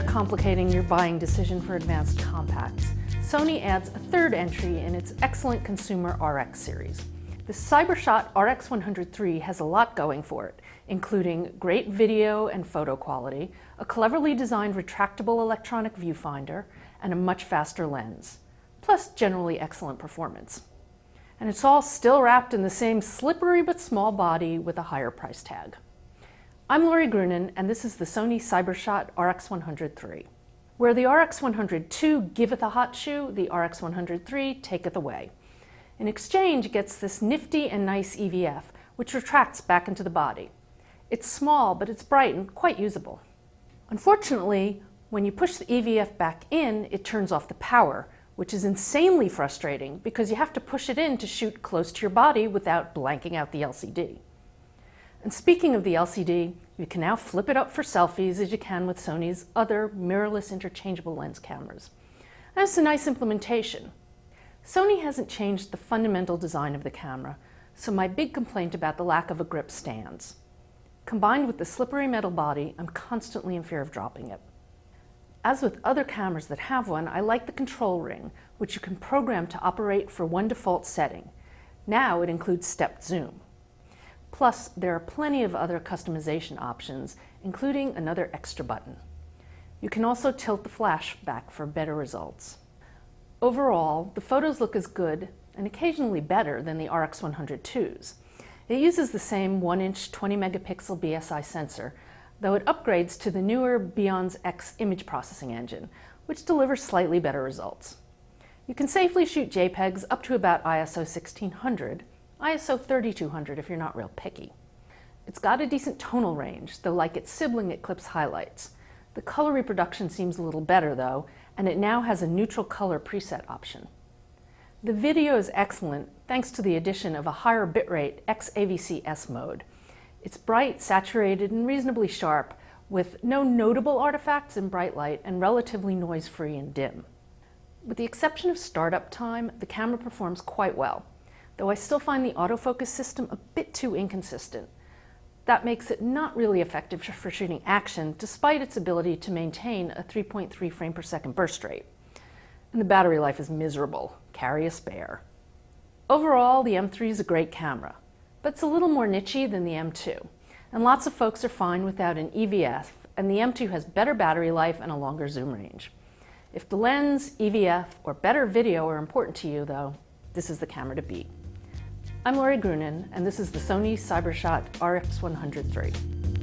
complicating your buying decision for advanced compacts, Sony adds a third entry in its excellent consumer RX series. The Cyber-shot RX100 III has a lot going for it, including great video and photo quality, a cleverly designed retractable electronic viewfinder, and a much faster lens, plus generally excellent performance. And it's all still wrapped in the same slippery but small body with a higher price tag. I'm Lori Grunin, and this is the Sony Cyber-shot RX100 III. Where the RX100 II giveth a hot shoe, the RX100 III taketh away. In exchange, it gets this nifty and nice EVF, which retracts back into the body. It's small, but it's bright and quite usable. Unfortunately, when you push the EVF back in, it turns off the power, which is insanely frustrating because you have to push it in to shoot close to your body without blanking out the LCD. And speaking of the LCD, you can now flip it up for selfies as you can with Sony's other mirrorless interchangeable lens cameras. And it's a nice implementation. Sony hasn't changed the fundamental design of the camera, so my big complaint about the lack of a grip stands. Combined with the slippery metal body, I'm constantly in fear of dropping it. As with other cameras that have one, I like the control ring, which you can program to operate for one default setting. Now it includes stepped zoom. Plus, there are plenty of other customization options, including another extra button. You can also tilt the flash back for better results. Overall, the photos look as good, and occasionally better, than the RX100 II's. It uses the same 1-inch 20-megapixel BSI sensor, though it upgrades to the newer Beyond's X image processing engine, which delivers slightly better results. You can safely shoot JPEGs up to about ISO 1600, ISO 3200 if you're not real picky. It's got a decent tonal range, though like its sibling it clips highlights. The color reproduction seems a little better though, and it now has a neutral color preset option. The video is excellent thanks to the addition of a higher bitrate XAVC-S mode. It's bright, saturated, and reasonably sharp, with no notable artifacts in bright light and relatively noise-free and dim. With the exception of startup time, the camera performs quite well, though I still find the autofocus system a bit too inconsistent. That makes it not really effective for shooting action, despite its ability to maintain a 3.3 frame per second burst rate. And the battery life is miserable. Carry a spare. Overall, the M3 is a great camera, but it's a little more nichey than the M2, and lots of folks are fine without an EVF, and the M2 has better battery life and a longer zoom range. If the lens, EVF, or better video are important to you, though, this is the camera to beat. I'm Lori Grunin, and this is the Sony Cyber-shot RX100 III.